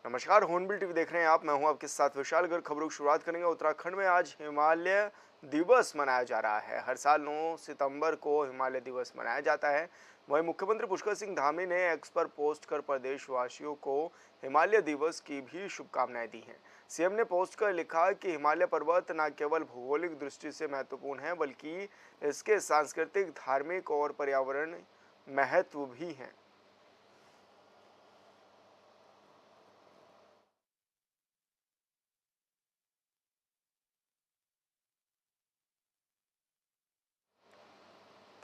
नमस्कार, hornbill TV देख रहे हैं आप। मैं हूं आपके साथ विशाल। अगर खबरों की शुरुआत करेंगे, उत्तराखंड में आज हिमालय दिवस मनाया जा रहा है। हर साल 9 सितंबर को हिमालय दिवस मनाया जाता है। वहीं मुख्यमंत्री पुष्कर सिंह धामी ने एक्स पर पोस्ट कर प्रदेशवासियों को हिमालय दिवस की भी शुभकामनाएं दी हैं। सीएम ने पोस्ट कर लिखा कि हिमालय पर्वत न केवल भौगोलिक दृष्टि से महत्वपूर्ण है, बल्कि इसके सांस्कृतिक, धार्मिक और पर्यावरण महत्व भी हैं।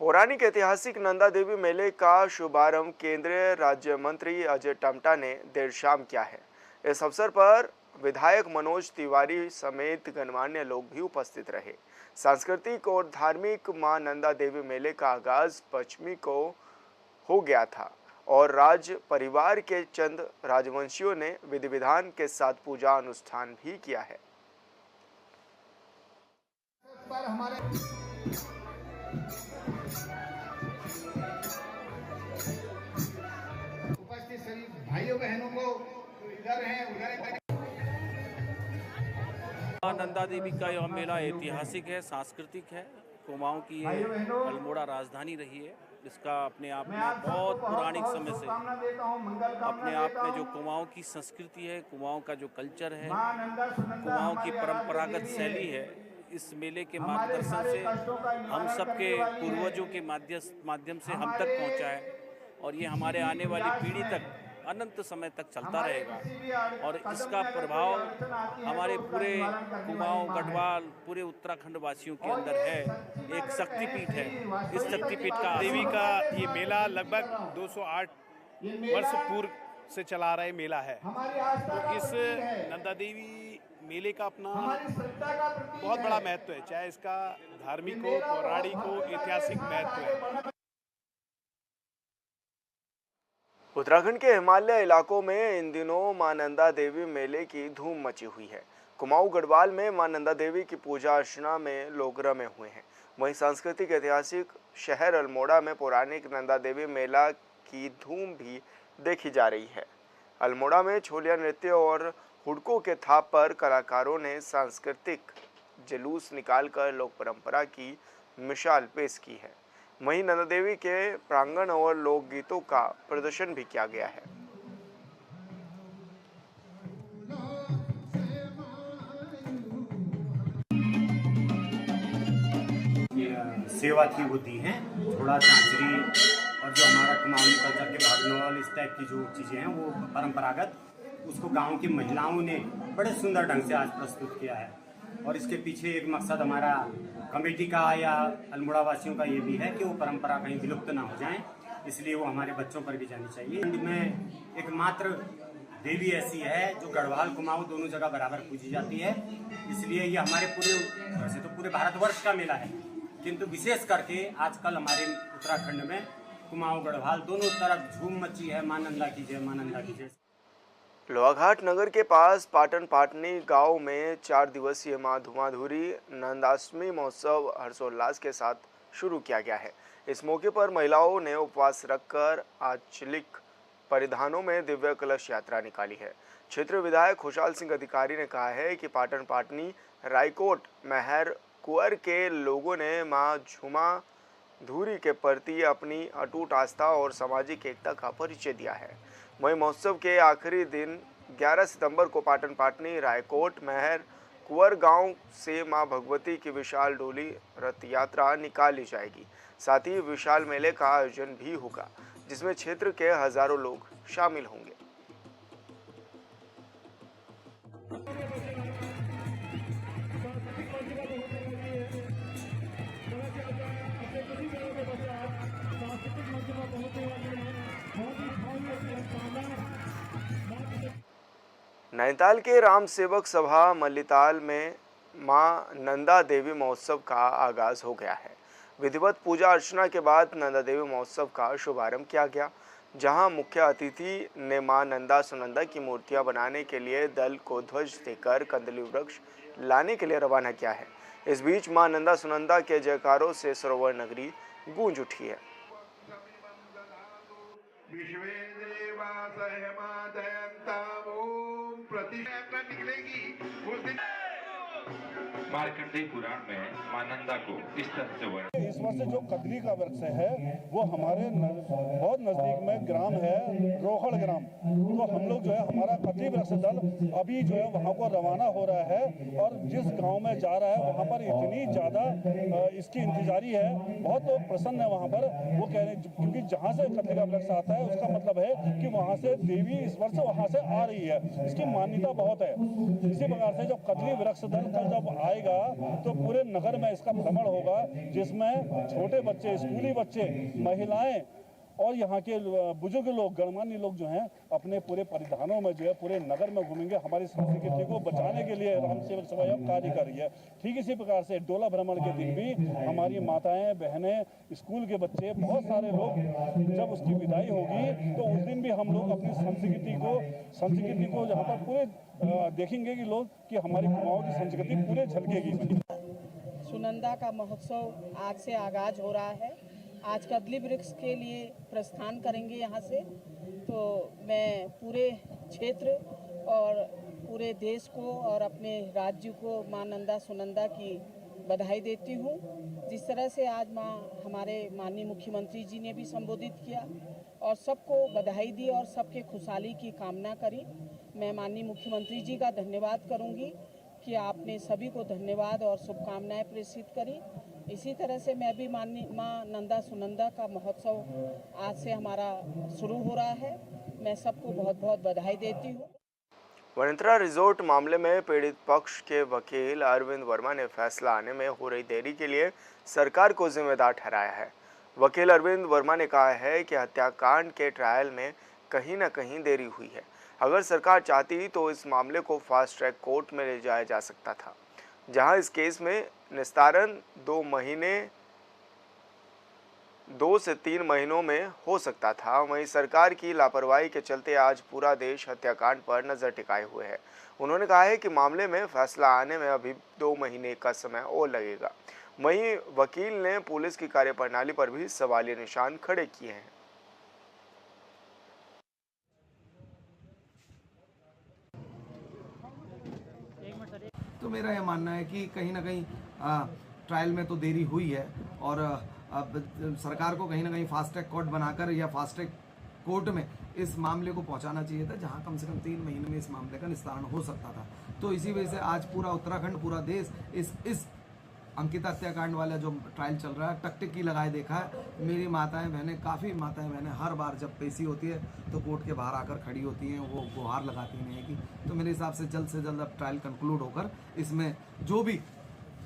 पौराणिक ऐतिहासिक नंदा देवी मेले का शुभारंभ केंद्रीय राज्य मंत्री अजय टम्टा ने देर शाम किया है। इस अवसर पर विधायक मनोज तिवारी समेत गणमान्य लोग भी उपस्थित रहे। सांस्कृतिक और धार्मिक मां नंदा देवी मेले का आगाज पश्चिमी को हो गया था और राज परिवार के चंद राजवंशियों ने विधि विधान के साथ पूजा अनुष्ठान भी किया है। उपस्थित सभी भाइयों बहनों को इधर हैं उधर नंदा देवी का यह मेला ऐतिहासिक है, सांस्कृतिक है। कुमाऊं की ये अल्मोड़ा राजधानी रही है। इसका अपने आप में बहुत पौराणिक समय से अपने आप में जो कुमाऊं की संस्कृति है, कुमाऊं का जो कल्चर है, कुमाऊं की परंपरागत शैली है, इस मेले के मार्गदर्शन से हम सबके पूर्वजों के माध्यम से हम तक पहुंचा है और ये हमारे आने वाली पीढ़ी तक अनंत समय तक चलता रहेगा। और इसका प्रभाव हमारे पूरे कुमाऊं, गढ़वाल, पूरे उत्तराखंड वासियों के अंदर है। एक शक्तिपीठ है। इस शक्तिपीठ का देवी का ये मेला लगभग 208 वर्ष पूर्व से चला रहा मेला है। तो इस नंदा देवी मेले का अपना बहुत बड़ा महत्व है, चाहे इसका धार्मिक हो, पौराणिक हो, ऐतिहासिक महत्व है। उत्तराखंड के हिमालय इलाकों में इन दिनों मां नंदा देवी मेले की धूम मची हुई है। कुमाऊं गढ़वाल में मां नंदा देवी की पूजा अर्चना में लोग रमे हुए हैं। वहीं सांस्कृतिक ऐतिहासिक शहर अल्मोड़ा में पौराणिक नंदा देवी मेला की धूम भी देखी जा रही है। अल्मोड़ा में छोलिया नृत्य और हुडकों के थाप पर कलाकारों ने सांस्कृतिक जुलूस निकालकर लोक परंपरा की मिसाल पेश की है। वहीं नंदा देवी के प्रांगण और लोकगीतों का प्रदर्शन भी किया गया है। सेवा थी वो दी हैं, थोड़ा झांझरी और जो हमारा कुमाऊनी कल्चर के भागनौल इस टाइप की जो चीज़ें हैं वो परंपरागत, उसको गांव की महिलाओं ने बड़े सुंदर ढंग से आज प्रस्तुत किया है। और इसके पीछे एक मकसद हमारा कमेटी का या अल्मोड़ा वासियों का ये भी है कि वो परंपरा कहीं विलुप्त ना हो जाएं, इसलिए वो हमारे बच्चों पर भी जानी चाहिए। में एकमात्र देवी ऐसी है जो गढ़वाल कुमाऊं दोनों जगह बराबर पूजी जाती है, इसलिए ये हमारे पूरे, वैसे तो पूरे भारतवर्ष का मेला है, किंतु विशेष करके आजकल हमारे उत्तराखंड में कुमाऊं गढ़वाल दोनों तरफ झूम मची है। मां नंदा की जय, मां नंदा की जय। लोहाघाट नगर के पास पाटन पाटनी गांव में 4 दिवसीय मां धुमाधुरी नंदाष्टमी महोत्सव हर्षोल्लास के साथ शुरू किया गया है। इस मौके पर महिलाओं ने उपवास रखकर आंचलिक परिधानों में दिव्य कलश यात्रा निकाली है। क्षेत्रीय विधायक खुशहाल सिंह अधिकारी ने कहा है कि पाटन पाटनी, रायकोट, महर कुंवर के लोगों ने मां झुमा धुरी के प्रति अपनी अटूट आस्था और सामाजिक एकता का परिचय दिया है। वहीं महोत्सव के आखिरी दिन 11 सितंबर को पाटन पाटनी, रायकोट, महर कुंवर गांव से मां भगवती की विशाल डोली रथ यात्रा निकाली जाएगी। साथ ही विशाल मेले का आयोजन भी होगा, जिसमें क्षेत्र के हजारों लोग शामिल होंगे। नैनीताल के राम सेवक सभा मल्लीताल में मां नंदा देवी महोत्सव का आगाज हो गया है। विधिवत पूजा अर्चना के बाद नंदा देवी महोत्सव का शुभारंभ किया गया, जहां मुख्य अतिथि ने मां नंदा सुनंदा की मूर्तियां बनाने के लिए दल को ध्वज देकर कंदली वृक्ष लाने के लिए रवाना किया है। इस बीच मां नंदा सुनंदा के जयकारों से सरोवर नगरी गूंज उठी है। विश्वे देवा सहमा जयंता प्रतिष्ठा निकलेगी उस दिन मार्कंडेय पुराण में मां नंदा को इस तरह से वर्णित। इस वर्ष जो कदली का वृक्ष है वो हमारे बहुत नजदीक में ग्राम है रोहड़ ग्राम, तो हम लोग जो है हमारा कदली वृक्ष दल अभी जो है वहाँ को रवाना हो रहा है और जिस गांव में जा रहा है वहाँ पर इतनी ज़्यादा इसकी इंतजारी है, बहुत लोग प्रसन्न है वहाँ पर। वो कह रहे हैं क्योंकि जहाँ से कदली का वृक्ष आता है उसका मतलब है कि वहाँ से देवी इस वर्ष वहाँ से आ रही है, इसकी मान्यता बहुत है। इसी प्रकार से जब कदली वृक्ष दल कल जब आएगा तो पूरे नगर में इसका भ्रमण होगा, जिसमें छोटे बच्चे, स्कूली बच्चे, महिलाएं और यहाँ के बुजुर्ग लोग, गणमान्य लोग जो हैं अपने पूरे परिधानों में जो है पूरे नगर में घूमेंगे, हमारी संस्कृति को बचाने के लिए राम सेवक सभा कार्य कर रही है। ठीक इसी प्रकार से डोला भ्रमण के दिन भी हमारी माताएं, बहनें, स्कूल के बच्चे, बहुत सारे लोग जब उसकी विदाई होगी तो उस दिन भी हम लोग अपनी संस्कृति को यहाँ पर पूरे देखेंगे कि लोग कि हमारी कुमाऊं की संस्कृति पूरे झलकेगी। सुनंदा का महोत्सव आज से आगाज हो रहा है। आज कदली वृक्ष के लिए प्रस्थान करेंगे यहाँ से, तो मैं पूरे क्षेत्र और पूरे देश को और अपने राज्य को मां नंदा सुनंदा की बधाई देती हूँ। जिस तरह से आज हमारे माननीय मुख्यमंत्री जी ने भी संबोधित किया और सबको बधाई दी और सबके खुशहाली की कामना करी। मैं माननीय मुख्यमंत्री जी का धन्यवाद करूंगी कि आपने सभी को धन्यवाद और शुभकामनाएं प्रेषित करी। इसी तरह से मैं भी माननीय मां नंदा सुनंदा का महोत्सव आज से हमारा शुरू हो रहा है। मैं सबको बहुत बहुत बधाई देती हूँ। वनित्रा रिजोर्ट मामले में पीड़ित पक्ष के वकील अरविंद वर्मा ने फैसला आने में हो रही देरी के लिए सरकार को जिम्मेदार ठहराया है। वकील अरविंद वर्मा ने कहा है कि हत्याकांड के ट्रायल में कहीं न कहीं देरी हुई है। अगर सरकार चाहती तो इस मामले को फास्ट ट्रैक कोर्ट में ले जाया जा सकता था, जहां इस केस में निस्तारण 2 से 3 महीनों में हो सकता था। वहीं सरकार की लापरवाही के चलते आज पूरा देश हत्याकांड पर नजर टिकाए हुए है। उन्होंने कहा है कि मामले में फैसला आने में अभी 2 महीने का समय और लगेगा। वहीं वकील ने पुलिस की कार्यप्रणाली पर भी सवालिया निशान खड़े किए हैं। तो मेरा यह मानना है कि कहीं ना कहीं ट्रायल में तो देरी हुई है और अब सरकार को कहीं ना कहीं फास्ट ट्रैक कोर्ट बनाकर या फास्ट ट्रैक कोर्ट में इस मामले को पहुंचाना चाहिए था, जहां कम से कम 3 महीने में इस मामले का निस्तारण हो सकता था। तो इसी वजह से आज पूरा उत्तराखंड, पूरा देश इस अंकिता हत्याकांड वाला जो ट्रायल चल रहा है टकटकी लगाए देखा है। मेरी माताएं बहनें, काफ़ी माताएं बहनें हर बार जब पेशी होती है तो कोर्ट के बाहर आकर खड़ी होती हैं, वो गुहार लगाती हैं कि तो मेरे हिसाब से जल्द अब ट्रायल कंक्लूड होकर इसमें जो भी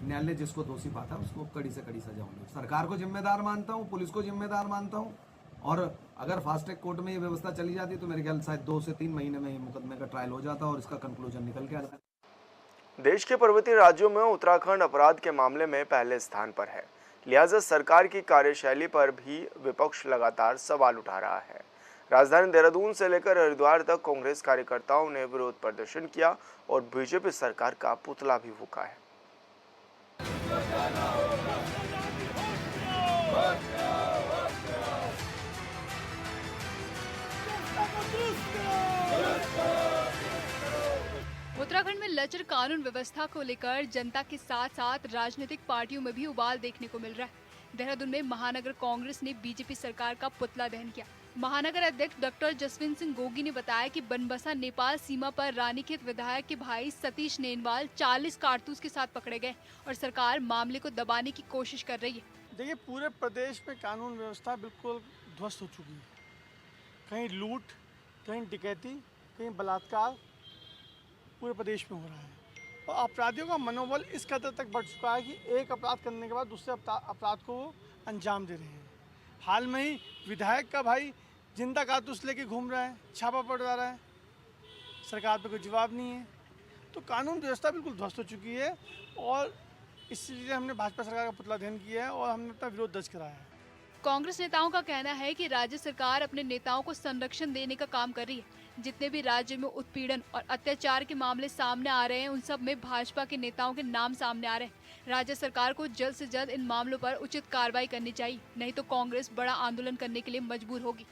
न्यायालय जिसको दोषी पाता है उसको कड़ी से कड़ी सजा होगी। सरकार को जिम्मेदार मानता हूँ, पुलिस को जिम्मेदार मानता हूँ, और अगर फास्ट ट्रैक कोर्ट में ये व्यवस्था चली जाती तो मेरे ख्याल शायद 2 से 3 महीने में ये मुकदमे का ट्रायल हो जाता और इसका कंक्लूजन निकल के आता। देश के पर्वतीय राज्यों में उत्तराखंड अपराध के मामले में पहले स्थान पर है, लिहाजा सरकार की कार्यशैली पर भी विपक्ष लगातार सवाल उठा रहा है। राजधानी देहरादून से लेकर हरिद्वार तक कांग्रेस कार्यकर्ताओं ने विरोध प्रदर्शन किया और बीजेपी सरकार का पुतला भी फूंका है। उत्तराखंड में लचर कानून व्यवस्था को लेकर जनता के साथ साथ राजनीतिक पार्टियों में भी उबाल देखने को मिल रहा है। देहरादून में महानगर कांग्रेस ने बीजेपी सरकार का पुतला दहन किया। महानगर अध्यक्ष डॉक्टर जसविंत सिंह गोगी ने बताया कि बनबसा नेपाल सीमा पर रानीखेत विधायक के भाई सतीश नेनवाल 40 कारतूस के साथ पकड़े गए और सरकार मामले को दबाने की कोशिश कर रही है। देखिए, पूरे प्रदेश में कानून व्यवस्था बिल्कुल ध्वस्त हो चुकी है। कहीं लूट, कहीं डकैती, कहीं बलात्कार पूरे प्रदेश में हो रहा है और अपराधियों का मनोबल इस कदर तक बढ़ चुका है कि एक अपराध करने के बाद दूसरे अपराध को अंजाम दे रहे हैं। हाल में ही विधायक का भाई जिंदा कारतूस लेके घूम रहा है, छापा पड़ रहा है, सरकार पे कोई जवाब नहीं है। तो कानून व्यवस्था बिल्कुल ध्वस्त हो चुकी है और इसलिए हमने भाजपा सरकार का पुतला दहन किया है और हमने अपना विरोध दर्ज कराया है। कांग्रेस नेताओं का कहना है कि राज्य सरकार अपने नेताओं को संरक्षण देने का काम कर रही है। जितने भी राज्य में उत्पीड़न और अत्याचार के मामले सामने आ रहे हैं उन सब में भाजपा के नेताओं के नाम सामने आ रहे हैं। राज्य सरकार को जल्द से जल्द इन मामलों पर उचित कार्रवाई करनी चाहिए, नहीं तो कांग्रेस बड़ा आंदोलन करने के लिए मजबूर होगी।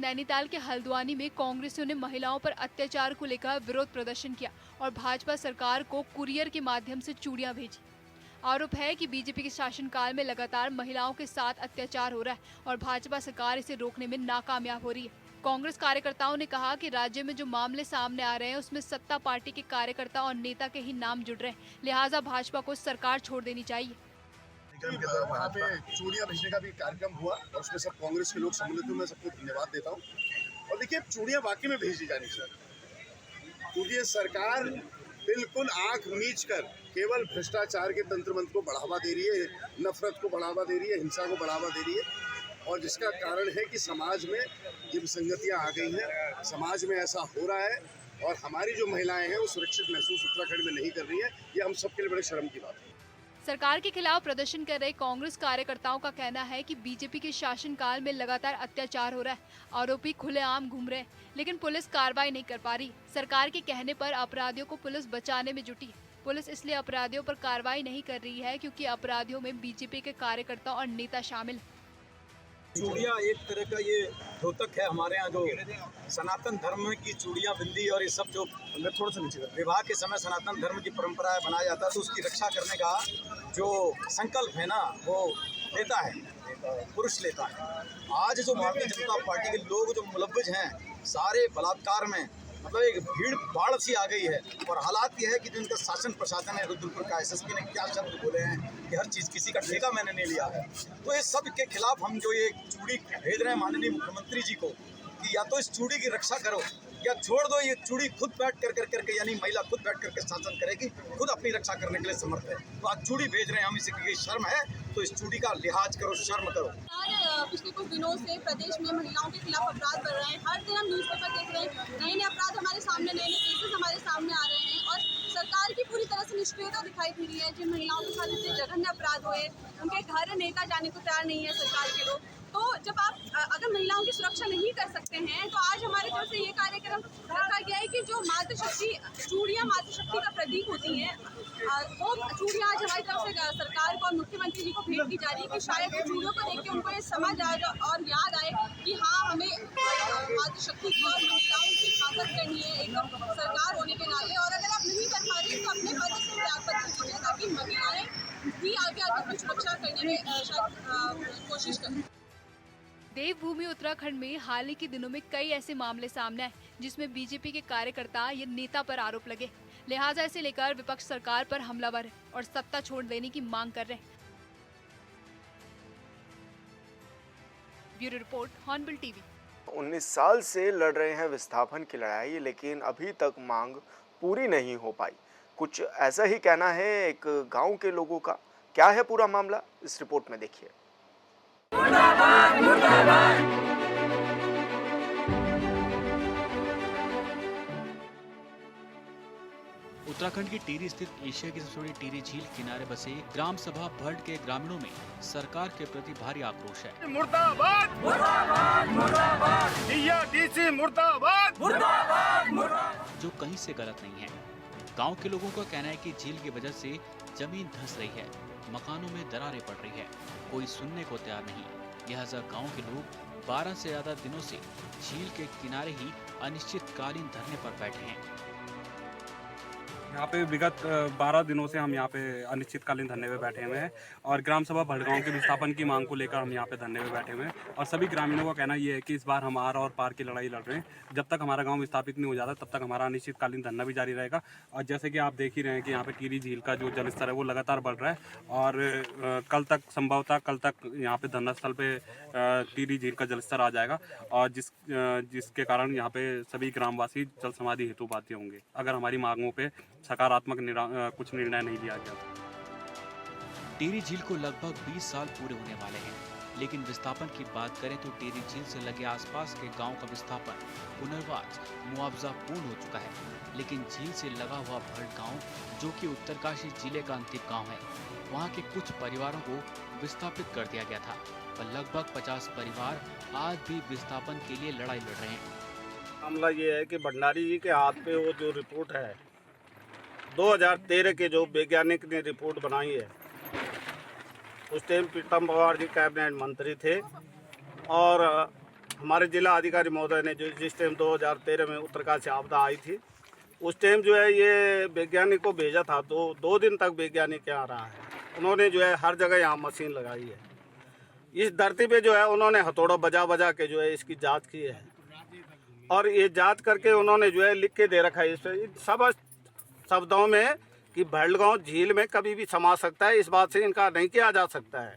नैनीताल के हल्द्वानी में कांग्रेसियों ने महिलाओं पर अत्याचार को लेकर विरोध प्रदर्शन किया और भाजपा सरकार को कुरियर के माध्यम से चूड़ियां भेजी। आरोप है कि बीजेपी के शासनकाल में लगातार महिलाओं के साथ अत्याचार हो रहा है और भाजपा सरकार इसे रोकने में नाकामयाब हो रही है। कांग्रेस कार्यकर्ताओं ने कहा कि राज्य में जो मामले सामने आ रहे हैं उसमें सत्ता पार्टी के कार्यकर्ता और नेता के ही नाम जुड़ रहे हैं, लिहाजा भाजपा को सरकार छोड़ देनी चाहिए। वहाँ पे चूड़ियाँ भेजने का भी कार्यक्रम हुआ और उसमें सब कांग्रेस के लोग सम्मिलित हुए। मैं सबको धन्यवाद देता हूँ। और देखिए, चूड़ियाँ वाकई में भेजी जानी चाहिए, क्योंकि ये सरकार बिल्कुल आंख मीच कर केवल भ्रष्टाचार के तंत्र मंत्र को बढ़ावा दे रही है, नफरत को बढ़ावा दे रही है, हिंसा को बढ़ावा दे रही है। और जिसका कारण है कि समाज में ये विसंगतियाँ आ गई हैं, समाज में ऐसा हो रहा है और हमारी जो महिलाएं हैं वो सुरक्षित महसूस उत्तराखंड में नहीं कर रही हैं। ये हम सबके लिए बड़े शर्म की बात है। सरकार के खिलाफ प्रदर्शन कर रहे कांग्रेस कार्यकर्ताओं का कहना है कि बीजेपी के शासनकाल में लगातार अत्याचार हो रहा है, आरोपी खुलेआम घूम रहे हैं, लेकिन पुलिस कार्रवाई नहीं कर पा रही। सरकार के कहने पर अपराधियों को पुलिस बचाने में जुटी है। पुलिस इसलिए अपराधियों पर कार्रवाई नहीं कर रही है क्योंकि अपराधियों में बीजेपी के कार्यकर्ता और नेता शामिल हैं। चूड़ियाँ एक तरह का ये द्योतक है हमारे यहाँ, जो सनातन धर्म की चूड़ियाँ, बिंदी और ये सब जो थोड़ा सा नीचे विवाह के समय सनातन धर्म की परंपरा बनाया जाता है, तो उसकी रक्षा करने का जो संकल्प है ना, वो लेता है, पुरुष लेता है। आज जो भारतीय जनता पार्टी के लोग जो मुलव्वज हैं सारे बलात्कार में, मतलब एक भीड़ बाढ़ सी आ गई है। और हालात ये है कि जो इनका शासन प्रशासन है, रुद्रपुर का एसएसपी ने क्या शब्द बोले हैं कि हर चीज़ किसी का ठेका मैंने नहीं लिया है। तो ये सब के खिलाफ हम जो ये चूड़ी भेज रहे हैं माननीय मुख्यमंत्री जी को कि या तो इस चूड़ी की रक्षा करो या छोड़ दो। ये चूड़ी खुद बैठ करके यानी महिला खुद बैठ करके शासन करेगी, खुद अपनी रक्षा करने के लिए समर्थ है। तो आज चूड़ी भेज रहे हैं हम, इसे की शर्म है तो इस चूड़ी का लिहाज करो, शर्म करो। पिछले कुछ दिनों से प्रदेश में महिलाओं के खिलाफ अपराध बढ़ रहे हैं। हर दिन हम न्यूज़पेपर देख रहे हैं, नए नए अपराध हमारे सामने, नए नए केसेस हमारे सामने आ रहे हैं और सरकार की पूरी तरह से निष्क्रियता दिखाई दे रही है। जिन महिलाओं के साथ इतने जघन्य अपराध हुए, उनके घर नेता जाने को तैयार नहीं है सरकार के लोग। तो जब आप अगर महिलाओं की सुरक्षा नहीं कर सकते हैं तो आज हमारे तरफ से ये कार्यक्रम रखा गया है कि जो मातृशक्ति चूड़ियाँ मातृशक्ति का प्रतीक होती हैं, वो चूड़ियाँ आज हमारी तरफ से सरकार को और मुख्यमंत्री जी को भेंट की जा रही है कि शायद चूड़ियों को देख के उनको ये समझ आए और याद आए कि हाँ, हमें मातृशक्ति की और महिलाओं की हिफाजत करनी है एक सरकार होने के नाते। और अगर आप नहीं कर पा रहे तो अपने पद से त्याग पत्र कीजिए ताकि महिलाएं भी आगे अपनी सुरक्षा करने में कोशिश करें। देवभूमि उत्तराखंड में हाल ही के दिनों में कई ऐसे मामले सामने आए जिसमें बीजेपी के कार्यकर्ता या नेता पर आरोप लगे, लिहाजा इसे लेकर विपक्ष सरकार पर हमलावर है और सत्ता छोड़ देने की मांग कर रहे हैं। Bureau report, hornbill TV. 19 साल से लड़ रहे हैं विस्थापन की लड़ाई, लेकिन अभी तक मांग पूरी नहीं हो पाई। कुछ ऐसा ही कहना है एक गांव के लोगों का। क्या है पूरा मामला, इस रिपोर्ट में देखिए। उत्तराखंड की टिहरी स्थित एशिया की सबसे बड़ी टिहरी झील किनारे बसे ग्राम सभा भट्ट के ग्रामीणों में सरकार के प्रति भारी आक्रोश है। मुर्दाबाद मुर्दाबाद मुर्दाबाद, डीसी मुर्दाबाद मुर्दाबाद मुर्दाबाद, जो कहीं से गलत नहीं है। गांव के लोगों का कहना है कि झील की वजह से जमीन धंस रही है, मकानों में दरारें पड़ रही है, कोई सुनने को तैयार नहीं। लिहाजा गांव के लोग 12 से ज्यादा दिनों से झील के किनारे ही अनिश्चितकालीन धरने पर बैठे हैं। यहाँ पे विगत 12 दिनों से हम यहाँ पे अनिश्चितकालीन धरने पे बैठे हुए हैं और ग्राम सभा भड़गांव के विस्थापन की मांग को लेकर हम यहाँ पे धरने पे बैठे हुए हैं। और सभी ग्रामीणों का कहना ये है कि इस बार हम आर और पार की लड़ाई लड़ रहे हैं। जब तक हमारा गांव विस्थापित नहीं हो जाता तब तक हमारा अनिश्चितकालीन धरना भी जारी रहेगा। और जैसे कि आप देख ही रहे हैं कि यहाँ पे टिहरी झील का जो जलस्तर है वो लगातार बढ़ रहा है और कल तक संभवतः यहाँ पे धरना स्थल पे टिहरी झील का जलस्तर आ जाएगा और जिसके कारण यहाँ पे सभी ग्रामवासी जल समाधि हेतु बाध्य होंगे अगर हमारी मांगों पे सकारात्मक कुछ निर्णय नहीं लिया गया। टिहरी झील को लगभग 20 साल पूरे होने वाले हैं, लेकिन विस्थापन की बात करें तो टिहरी झील से लगे आसपास के गांव का विस्थापन पुनर्वास मुआवजा पूर्ण हो चुका है। लेकिन झील से लगा हुआ भट्ट गांव, जो कि उत्तरकाशी जिले का अंतिम गांव है, वहां के कुछ परिवारों को विस्थापित कर दिया गया था और लगभग 50 परिवार आज भी विस्थापन के लिए लड़ाई लड़ रहे हैं। मामला ये है कि भंडारी जी के हाथ पे वो जो रिपोर्ट है 2013 के जो वैज्ञानिक ने रिपोर्ट बनाई है, उस टाइम प्रीतम पवार जी कैबिनेट मंत्री थे और हमारे जिला अधिकारी महोदय ने जो जिस टाइम 2013 में उत्तरकाशी आपदा आई थी, उस टाइम जो है ये वैज्ञानिक को भेजा था, तो 2 दिन तक वैज्ञानिक यहाँ रहा है। उन्होंने जो है हर जगह यहाँ मशीन लगाई है। इस धरती पे जो है उन्होंने हथौड़ा बजा बजा के जो है इसकी जांच की है, और ये जांच करके उन्होंने जो है लिख के दे रखा है इस पर सब शब्दों में कि भड़गांव झील में कभी भी समा सकता है, इस बात से इनकार नहीं किया जा सकता है।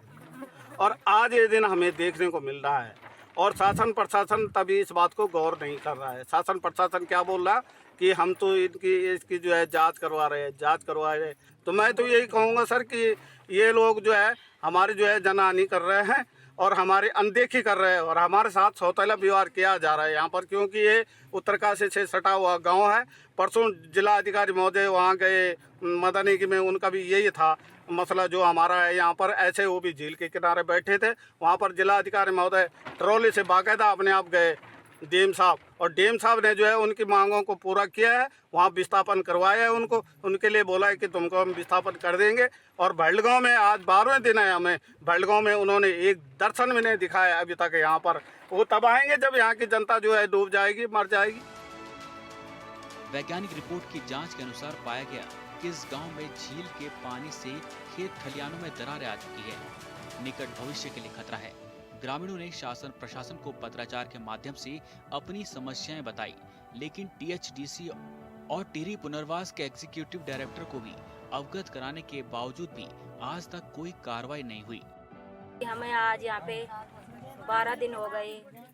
और आज ये दिन हमें देखने को मिल रहा है, और शासन प्रशासन तभी इस बात को गौर नहीं कर रहा है। शासन प्रशासन क्या बोल रहा कि हम तो इसकी जो है जांच करवा रहे हैं। तो मैं तो यही कहूँगा सर कि ये लोग जो है हमारी जो है जनहानि कर रहे हैं और हमारी अनदेखी कर रहे हैं, और हमारे साथ सौतेला व्यवहार किया जा रहा है यहाँ पर, क्योंकि ये उत्तरकाशी से सटा हुआ गांव है। परसों जिला अधिकारी महोदय वहाँ गए मदनी की में, उनका भी यही था मसला जो हमारा है यहाँ पर। ऐसे वो भी झील के किनारे बैठे थे, वहाँ पर जिला अधिकारी महोदय ट्रॉली से बाकायदा अपने आप गए डीएम साहब, और डीएम साहब ने जो है उनकी मांगों को पूरा किया है, वहाँ विस्थापन करवाया है उनको, उनके लिए बोला है कि तुमको हम विस्थापन कर देंगे। और भड़गांव में आज 12वें दिन है, हमें भड़गांव में उन्होंने एक दर्शन भी नहीं दिखाया अभी तक यहाँ पर। वो तब आएंगे जब यहाँ की जनता जो है डूब जाएगी, मर जाएगी। वैज्ञानिक रिपोर्ट की जांच के अनुसार पाया गया कि इस गांव में झील के पानी से खेत खलियानों में दरारें आ चुकी है। निकट भविष्य के लिए खतरा है। ग्रामीणों ने शासन प्रशासन को पत्राचार के माध्यम से अपनी समस्याएं बताई, लेकिन टीएचडीसी और टिहरी पुनर्वास के एग्जीक्यूटिव डायरेक्टर को भी अवगत कराने के बावजूद भी आज तक कोई कार्रवाई नहीं हुई। हमें आज यहाँ पे 12 दिन हो गए,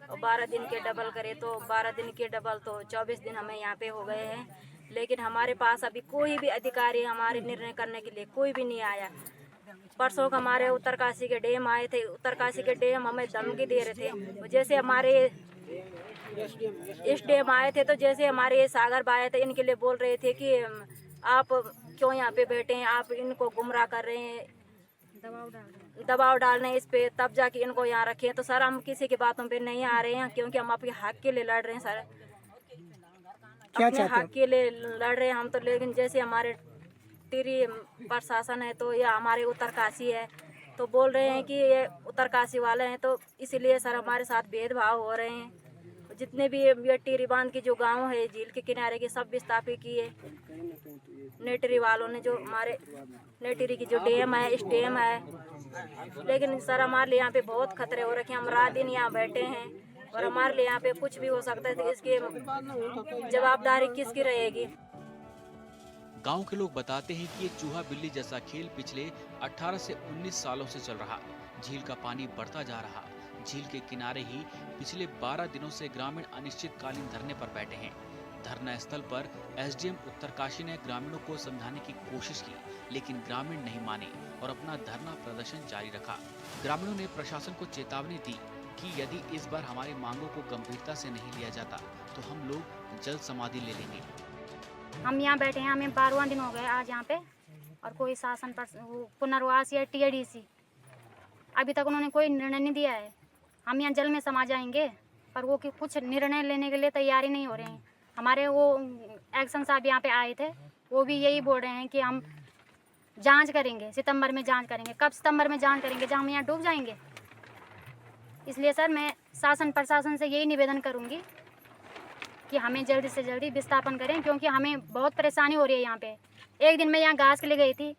और 12 दिन के डबल करे तो 12 दिन के डबल तो 24 दिन हमें यहाँ पे हो गए हैं, लेकिन हमारे पास अभी कोई भी अधिकारी हमारे निर्णय करने के लिए कोई भी नहीं आया। परसों हमारे उत्तरकाशी के डैम आए थे, उत्तरकाशी के डैम हमें धमकी दे रहे थे। जैसे हमारे इस डैम आए थे, तो जैसे हमारे सागर भाई आए थे, इनके लिए बोल रहे थे कि आप क्यों यहाँ पे बैठे हैं, आप इनको गुमराह कर रहे हैं, दबाव डाल रहे हैं इस पे, तब जाके इनको यहाँ रखें। तो सर हम किसी की बातों पे नहीं आ रहे हैं, क्योंकि हम आपके हक के लिए लड़ रहे हैं सर, अपने हक के लिए लड़ रहे हैं हम तो। लेकिन जैसे हमारे टिहरी प्रशासन है, तो ये हमारे उत्तरकाशी है, तो बोल रहे हैं कि ये उत्तरकाशी वाले हैं, तो इसीलिए सर हमारे साथ भेदभाव हो रहे हैं। जितने भी ये टिहरी बांध के जो गांव है झील के किनारे के, सब विस्थापित किए नेटरी वालों ने, जो हमारे नेटरी की जो डैम है, इस डैम है। लेकिन सर हमारे लिए यहाँ पे बहुत खतरे हो रखे हैं, हम रात दिन यहाँ बैठे हैं, और हमारे लिए यहाँ पे कुछ भी हो सकता है, तो इसकी जवाबदारी किसकी रहेगी। गांव के लोग बताते हैं कि ये चूहा बिल्ली जैसा खेल पिछले 18 से 19 सालों से चल रहा। झील का पानी बढ़ता जा रहा। झील के किनारे ही पिछले 12 दिनों से ग्रामीण अनिश्चितकालीन धरने पर बैठे हैं। धरना स्थल पर एसडीएम उत्तरकाशी ने ग्रामीणों को समझाने की कोशिश की, लेकिन ग्रामीण नहीं माने और अपना धरना प्रदर्शन जारी रखा। ग्रामीणों ने प्रशासन को चेतावनी दी कि यदि इस बार हमारी मांगों को गंभीरता से नहीं लिया जाता तो हम लोग जल्द समाधि ले लेंगे। हम यहाँ बैठे हैं, हमें 12वां दिन हो गए आज यहाँ पे, और कोई शासन पुनर्वास या टीएडीसी अभी तक उन्होंने कोई निर्णय नहीं दिया है। हम यहाँ जल में समा जाएंगे, पर वो कुछ निर्णय लेने के लिए तैयारी नहीं हो रहे हैं। हमारे वो एक्शन साहब यहाँ पे आए थे, वो भी यही बोल रहे हैं कि हम जांच करेंगे, सितंबर में जांच करेंगे। कब सितंबर में जांच करेंगे, जब हम यहाँ डूब जाएंगे। इसलिए सर मैं शासन प्रशासन से यही निवेदन करूँगी कि हमें जल्दी से जल्दी विस्थापन करें, क्योंकि हमें बहुत परेशानी हो रही है यहाँ पे। एक दिन मैं यहाँ घास के लिए गई थी,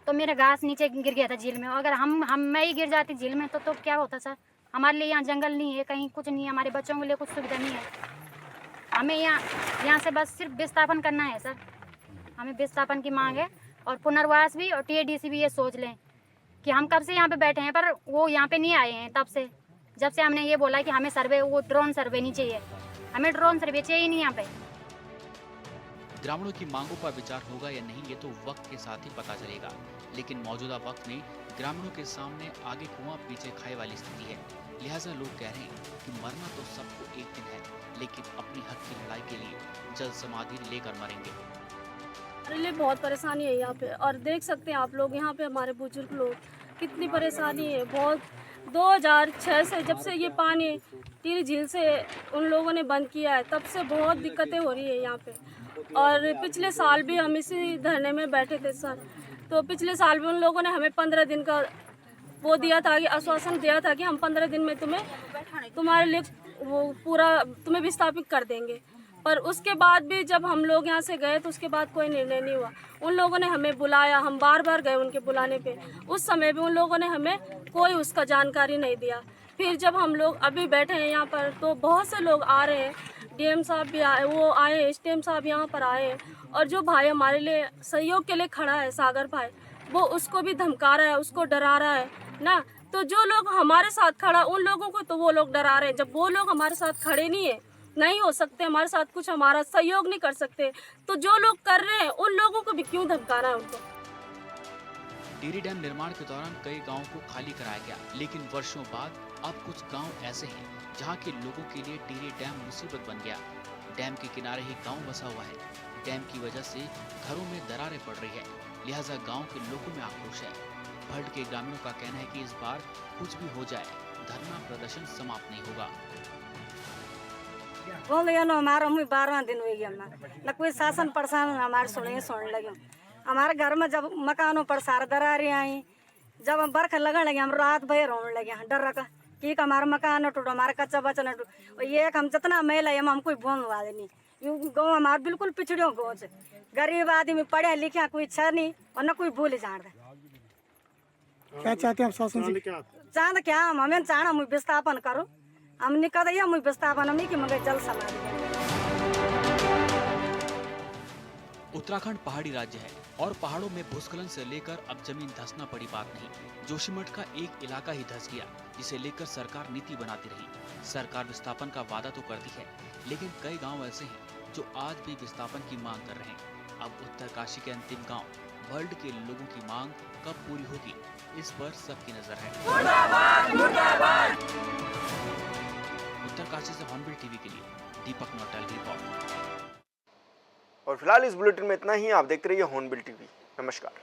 तो मेरा घास नीचे गिर गया था झील में। अगर मैं ही गिर जाती झील में तो क्या होता सर। हमारे लिए यहाँ जंगल नहीं है, कहीं कुछ नहीं है, हमारे बच्चों के लिए कुछ सुविधा नहीं है। हमें यहाँ से बस सिर्फ विस्थापन करना है सर। हमें विस्थापन की मांग है, और पुनर्वास भी और टीएडीसी भी ये सोच लें कि हम कब से यहाँ पे बैठे हैं, पर वो यहाँ पे नहीं आए हैं तब से, जब से हमने ये बोला कि हमें सर्वे, वो ड्रोन सर्वे नहीं चाहिए, हमें ड्रोन सर्वे चाहिए नहीं यहाँ पे। ग्रामीणों की मांगों पर विचार होगा या नहीं, ये तो वक्त के साथ ही पता चलेगा। लेकिन मौजूदा वक्त में ग्रामीणों के सामने आगे कुआं पीछे खाए वाली स्थिति है। लिहाजा लोग कह रहे हैं कि मरना तो सबको एक दिन है, लेकिन अपनी हक की लड़ाई के लिए जल्द समाधि लेकर मरेंगे। हमारे लिए बहुत परेशानी है यहाँ पे, और देख सकते हैं आप लोग यहाँ पे हमारे बुजुर्ग लोग कितनी परेशानी है। बहुत 2006 से जब से ये पानी टिहरी झील से उन लोगों ने बंद किया है, तब से बहुत दिक्कतें हो रही है यहाँ पे। और पिछले साल भी हम इसी धरने में बैठे थे सर, तो पिछले साल भी उन लोगों ने हमें 15 दिन का वो दिया था, कि आश्वासन दिया था कि हम 15 दिन में तुम्हारे लिए वो पूरा तुम्हें विस्थापित कर देंगे। पर उसके बाद भी जब हम लोग यहाँ से गए तो उसके बाद कोई निर्णय नहीं हुआ। उन लोगों ने हमें बुलाया, हम बार बार गए उनके बुलाने पे, उस समय भी उन लोगों ने हमें कोई उसका जानकारी नहीं दिया। फिर जब हम लोग अभी बैठे हैं यहाँ पर तो बहुत से लोग आ रहे हैं, डीएम साहब भी आए, वो आए, एसडीएम साहब यहाँ पर आए, और जो भाई हमारे लिए सहयोग के लिए खड़ा है सागर भाई, वो उसको भी धमका रहा है, उसको डरा रहा है ना। तो जो लोग हमारे साथ खड़ा उन लोगों को तो वो लोग डरा रहे हैं। जब वो लोग हमारे साथ खड़े नहीं हो सकते, हमारे साथ कुछ हमारा सहयोग नहीं कर सकते, तो जो लोग कर रहे हैं उन लोगों को भी क्यों धमकाना है उनको। टिहरी डैम निर्माण के दौरान कई गांवों को खाली कराया गया, लेकिन वर्षों बाद अब कुछ गांव ऐसे हैं जहां के लोगों के लिए टिहरी डैम मुसीबत बन गया। डैम के किनारे ही गांव बसा हुआ है। डैम की वजह से घरों में दरारें पड़ रही है, लिहाजा गांव के लोगों में आक्रोश है। भल्ट के ग्रामीणों का कहना है कि इस बार कुछ भी हो जाए, धरना प्रदर्शन समाप्त नहीं होगा। हमारा 12वां दिन हो गया, न कोई शासन प्रशासन हमारे सुनने लगे। हमारे घर में जब मकानों पर सार दरारें आई, जब हम बरख लगने लगे, हम रात भर रोने लगे डर रखा कि हमारा मकान न टूटो, हमारा कच्चा बच्चा न टूटो। ये हम जितना मेल है हम कोई भूम वाले नहीं। गाँव हमारा बिल्कुल पिछड़ियों गाँव से, गरीब आदमी पढ़े लिखे कोई इच्छा नहीं और न कोई भूल जान रहे। क्या चाहते हैं आप शासन से? चाहते क्या हमें चाहना हम विस्थापन करो, हम निकल हम विस्थापन हम कि मगर जल समाधि। उत्तराखंड पहाड़ी राज्य है और पहाड़ों में भूस्खलन से लेकर अब जमीन धंसना बड़ी बात नहीं। जोशीमठ का एक इलाका ही धंस गया, जिसे लेकर सरकार नीति बनाती रही। सरकार विस्थापन का वादा तो करती है, लेकिन कई गांव ऐसे हैं जो आज भी विस्थापन की मांग कर रहे हैं। अब उत्तरकाशी के अंतिम गांव भल्ट के लोगों की मांग कब पूरी होगी, इस पर सबकी नजर है। उत्तरकाशी से हॉर्नबिल टीवी के लिए दीपक नोटल की रिपोर्ट। और फिलहाल इस बुलेटिन में इतना ही। आप देखते रहिए हॉर्नबिल टीवी। नमस्कार।